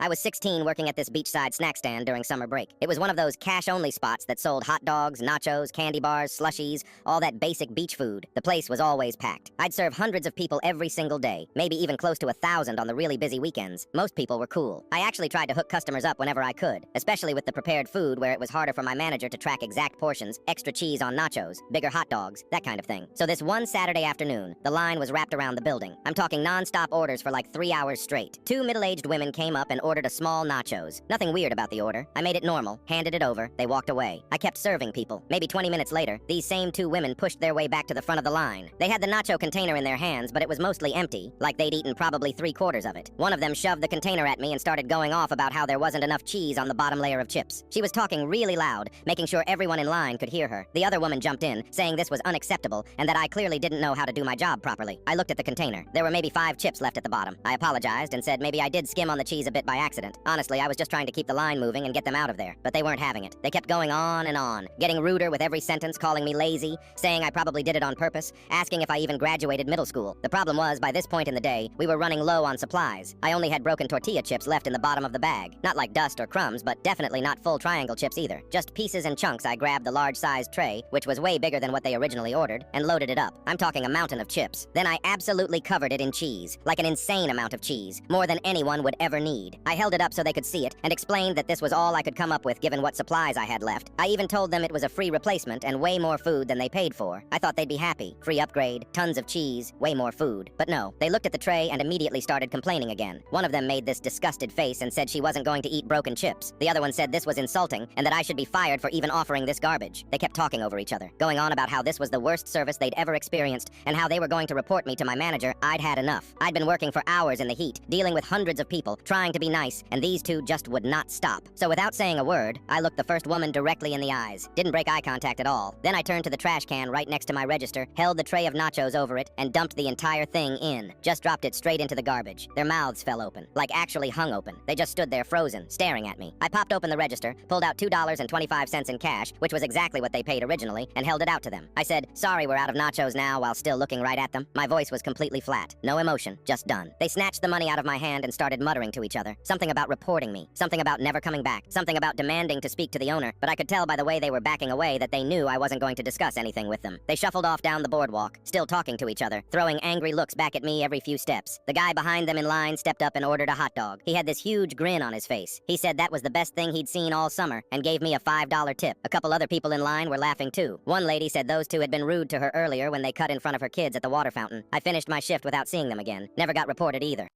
I was 16 working at this beachside snack stand during summer break. It was one of those cash-only spots that sold hot dogs, nachos, candy bars, slushies, all that basic beach food. The place was always packed. I'd serve hundreds of people every single day, maybe even close to 1,000 on the really busy weekends. Most people were cool. I actually tried to hook customers up whenever I could, especially with the prepared food where it was harder for my manager to track exact portions, extra cheese on nachos, bigger hot dogs, that kind of thing. So this one Saturday afternoon, the line was wrapped around the building. I'm talking non-stop orders for like 3 hours straight. Two middle-aged women came up and ordered a small nachos. Nothing weird about the order. I made it normal, handed it over, they walked away. I kept serving people. Maybe 20 minutes later, these same two women pushed their way back to the front of the line. They had the nacho container in their hands, but it was mostly empty, like they'd eaten probably 3/4 of it. One of them shoved the container at me and started going off about how there wasn't enough cheese on the bottom layer of chips. She was talking really loud, making sure everyone in line could hear her. The other woman jumped in, saying this was unacceptable and that I clearly didn't know how to do my job properly. I looked at the container. There were maybe 5 chips left at the bottom. I apologized and said maybe I did skim on the cheese a bit by accident. Honestly, I was just trying to keep the line moving and get them out of there, but they weren't having it. They kept going on and on, getting ruder with every sentence, calling me lazy, saying I probably did it on purpose, asking if I even graduated middle school. The problem was, by this point in the day, we were running low on supplies. I only had broken tortilla chips left in the bottom of the bag. Not like dust or crumbs, but definitely not full triangle chips either. Just pieces and chunks. I grabbed the large-sized tray, which was way bigger than what they originally ordered, and loaded it up. I'm talking a mountain of chips. Then I absolutely covered it in cheese, like an insane amount of cheese, more than anyone would ever need. I held it up so they could see it, and explained that this was all I could come up with given what supplies I had left. I even told them it was a free replacement and way more food than they paid for. I thought they'd be happy. Free upgrade, tons of cheese, way more food. But no, they looked at the tray and immediately started complaining again. One of them made this disgusted face and said she wasn't going to eat broken chips. The other one said this was insulting and that I should be fired for even offering this garbage. They kept talking over each other, going on about how this was the worst service they'd ever experienced and how they were going to report me to my manager. I'd had enough. I'd been working for hours in the heat, dealing with hundreds of people, trying to be nice, and these two just would not stop. So without saying a word, I looked the first woman directly in the eyes. Didn't break eye contact at all. Then I turned to the trash can right next to my register, held the tray of nachos over it, and dumped the entire thing in. Just dropped it straight into the garbage. Their mouths fell open, like actually hung open. They just stood there frozen, staring at me. I popped open the register, pulled out $2.25 in cash, which was exactly what they paid originally, and held it out to them. I said, "Sorry, we're out of nachos now," while still looking right at them. My voice was completely flat. No emotion, just done. They snatched the money out of my hand and started muttering to each other. Something about reporting me. Something about never coming back. Something about demanding to speak to the owner, but I could tell by the way they were backing away that they knew I wasn't going to discuss anything with them. They shuffled off down the boardwalk, still talking to each other, throwing angry looks back at me every few steps. The guy behind them in line stepped up and ordered a hot dog. He had this huge grin on his face. He said that was the best thing he'd seen all summer and gave me a $5 tip. A couple other people in line were laughing too. One lady said those two had been rude to her earlier when they cut in front of her kids at the water fountain. I finished my shift without seeing them again. Never got reported either.